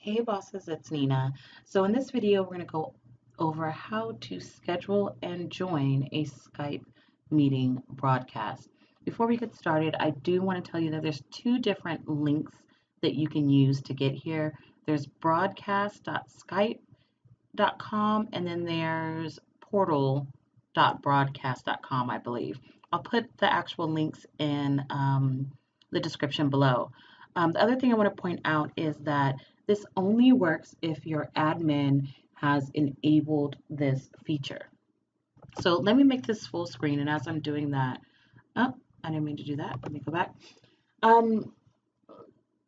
Hey bosses, it's Nina. So in this video, we're going to go over how to schedule and join a Skype meeting broadcast. Before we get started, I do want to tell you that there's two different links that you can use to get here. There's broadcast.skype.com and then there's portal.broadcast.com, I believe. I'll put the actual links in the description below. The other thing I want to point out is that this only works if your admin has enabled this feature. So let me make this full screen, and as I'm doing that, oh, I didn't mean to do that. Let me go back.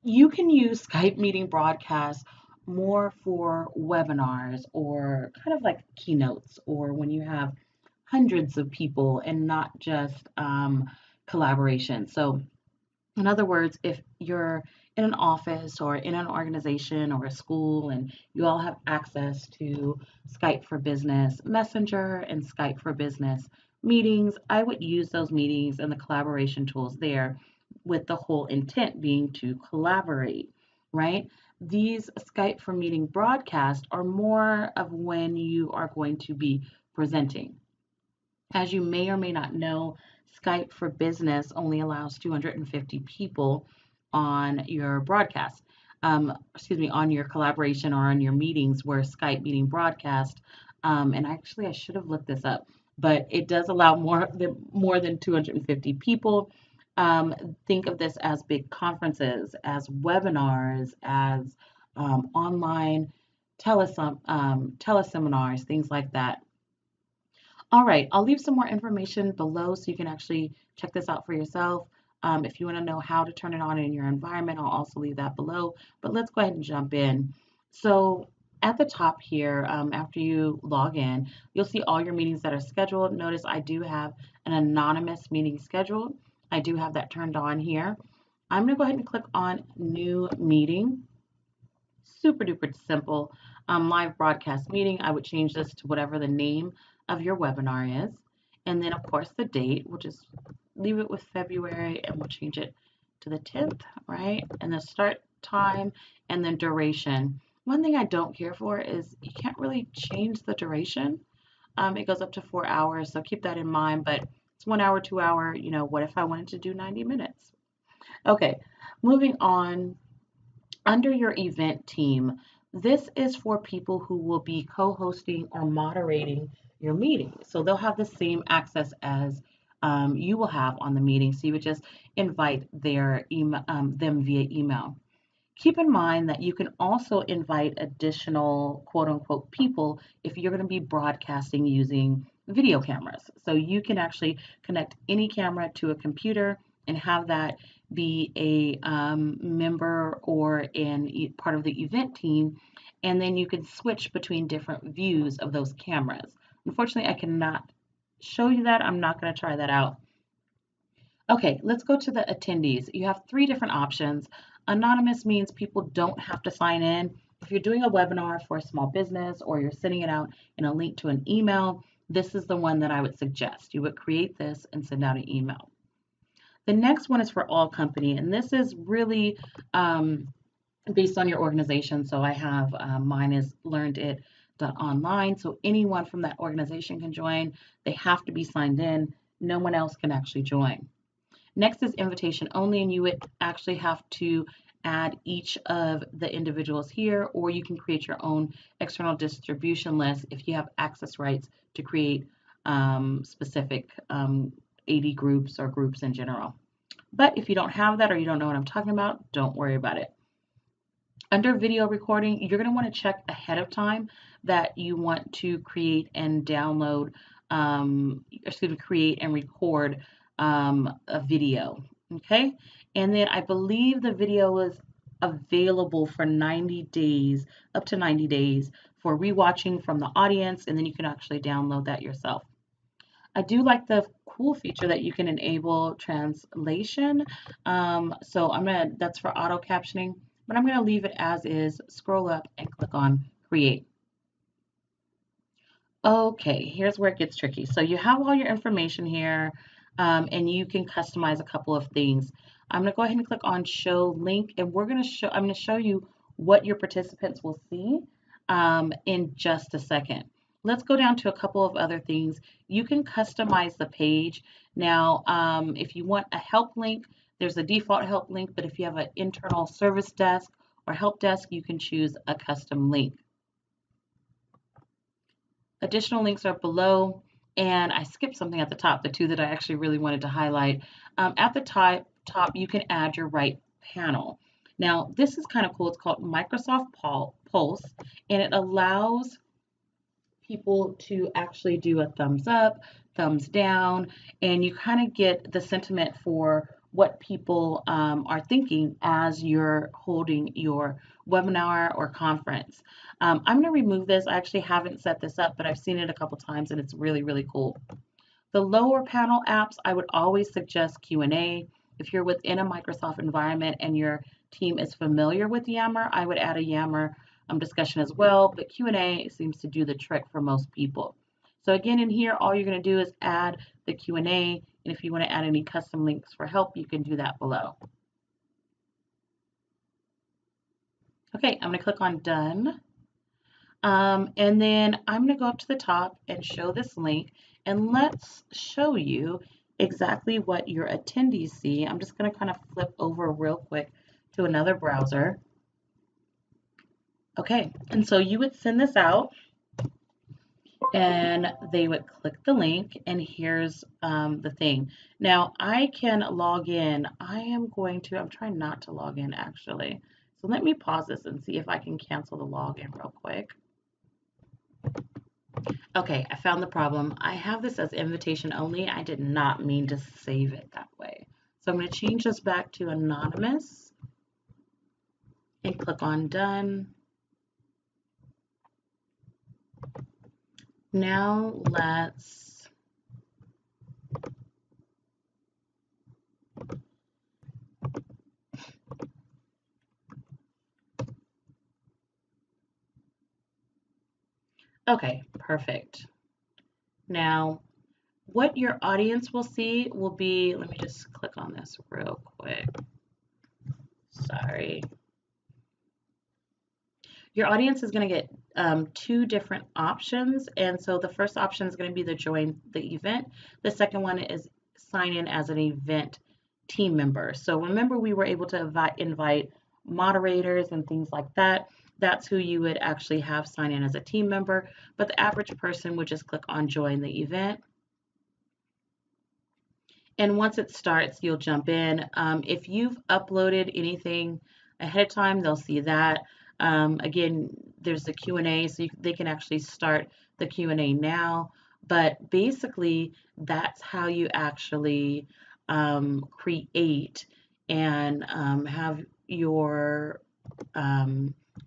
You can use Skype meeting broadcasts more for webinars or kind of like keynotes or when you have hundreds of people and not just collaboration. So in other words, if you're in an office or in an organization or a school and you all have access to Skype for Business Messenger and Skype for Business meetings, I would use those meetings and the collaboration tools there with the whole intent being to collaborate, right? These Skype for meeting broadcasts are more of when you are going to be presenting. As you may or may not know, Skype for Business only allows 250 people on your broadcast, on your collaboration or on your meetings where Skype meeting broadcast. And actually, I should have looked this up, but it does allow more than 250 people. Think of this as big conferences, as webinars, as online teleseminars, things like that. All right, I'll leave some more information below so you can actually check this out for yourself. If you want to know how to turn it on in your environment, I'll also leave that below. But let's go ahead and jump in. So at the top here, after you log in, you'll see all your meetings that are scheduled. Notice I do have an anonymous meeting scheduled. I do have that turned on here. I'm going to go ahead and click on New Meeting. Super duper simple. Live broadcast meeting. I would change this to whatever the name of your webinar is. And then, of course, the date. We'll just leave it with February and we'll change it to the 10th, right? And the start time and then duration. One thing I don't care for is you can't really change the duration. It goes up to 4 hours, so keep that in mind. But it's 1 hour, 2 hour. You know, what if I wanted to do 90 minutes? Okay, moving on. Under your event team, this is for people who will be co-hosting or moderating your meeting. So they'll have the same access as you will have on the meeting. So you would just invite their them via email. Keep in mind that you can also invite additional quote unquote people if you're going to be broadcasting using video cameras. So you can actually connect any camera to a computer and have that be a member or in part of the event team, and then you can switch between different views of those cameras. Unfortunately, I cannot show you that. I'm not going to try that out. Okay, let's go to the attendees. You have three different options. Anonymous means people don't have to sign in. If you're doing a webinar for a small business or you're sending it out in a link to an email, this is the one that I would suggest. You would create this and send out an email. The next one is for all company, and this is really based on your organization. So I have mine is learnedit.online. So anyone from that organization can join. They have to be signed in. No one else can actually join. Next is invitation only, and you would actually have to add each of the individuals here, or you can create your own external distribution list if you have access rights to create specific 80 groups or groups in general. But if you don't have that or you don't know what I'm talking about, don't worry about it. Under video recording, you're going to want to check ahead of time that you want to create and download, create and record a video. Okay. And then I believe the video is available for 90 days, up to 90 days for rewatching from the audience, and then you can actually download that yourself. I do like the cool feature that you can enable translation. So that's for auto captioning, but I'm going to leave it as is, scroll up and click on create. Okay, here's where it gets tricky. So you have all your information here, and you can customize a couple of things. I'm going to go ahead and click on show link, and I'm going to show you what your participants will see in just a second. Let's go down to a couple of other things. You can customize the page. Now, if you want a help link, there's a default help link, but if you have an internal service desk or help desk, you can choose a custom link. Additional links are below, and I skipped something at the top, the two that I actually really wanted to highlight. At the top, you can add your right panel. Now, this is kind of cool. It's called Microsoft Pulse, and it allows people to actually do a thumbs up, thumbs down, and you kind of get the sentiment for what people are thinking as you're holding your webinar or conference. I'm going to remove this. I actually haven't set this up, but I've seen it a couple times and it's really, really cool. The lower panel apps, I would always suggest Q&A. If you're within a Microsoft environment and your team is familiar with Yammer, I would add a Yammer discussion as well, but Q&A seems to do the trick for most people. So again, in here, all you're going to do is add the Q&A, and if you want to add any custom links for help, you can do that below. Okay, I'm going to click on Done. And then I'm going to go up to the top and show this link, and let's show you exactly what your attendees see. I'm just going to kind of flip over real quick to another browser. Okay, and so you would send this out and they would click the link, and here's the thing. Now I can log in. I'm trying not to log in actually. So let me pause this and see if I can cancel the login real quick. Okay, I found the problem. I have this as invitation only. I did not mean to save it that way. So I'm going to change this back to anonymous and click on Done. Now let's okay, perfect. Now, what your audience will see will be, let me just click on this real quick. Sorry. Your audience is going to get two different options. And so the first option is going to be the join the event. The second one is sign in as an event team member. So remember, we were able to invite moderators and things like that. That's who you would actually have sign in as a team member. But the average person would just click on join the event. And once it starts, you'll jump in. If you've uploaded anything ahead of time, they'll see that. Again, there's the Q&A, so they can actually start the Q&A now. But basically, that's how you actually create and have your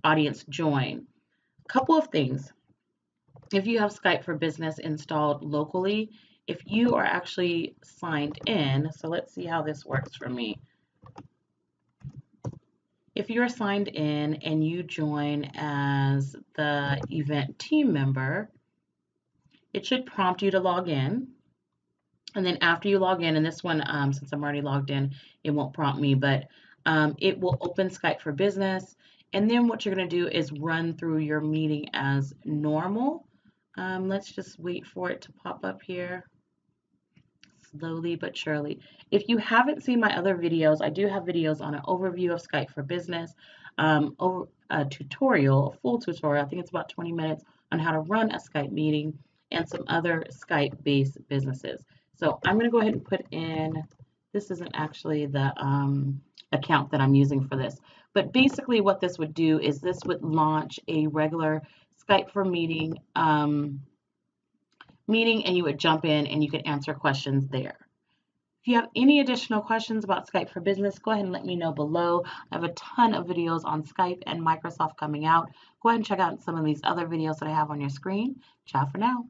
audience join. A couple of things. If you have Skype for Business installed locally, if you are actually signed in, so let's see how this works for me. If you're signed in and you join as the event team member, it should prompt you to log in. And then after you log in, and this one, since I'm already logged in, it won't prompt me, but it will open Skype for Business. And then what you're going to do is run through your meeting as normal. Let's just wait for it to pop up here. Slowly but surely. If you haven't seen my other videos, I do have videos on an overview of Skype for Business, over a tutorial, a full tutorial, I think it's about 20 minutes on how to run a Skype meeting and some other Skype-based businesses. So I'm going to go ahead and put in, this isn't actually the account that I'm using for this, but basically what this would do is this would launch a regular Skype for meeting and you would jump in and you could answer questions there. If you have any additional questions about Skype for Business, go ahead and let me know below. I have a ton of videos on Skype and Microsoft coming out. Go ahead and check out some of these other videos that I have on your screen. Ciao for now.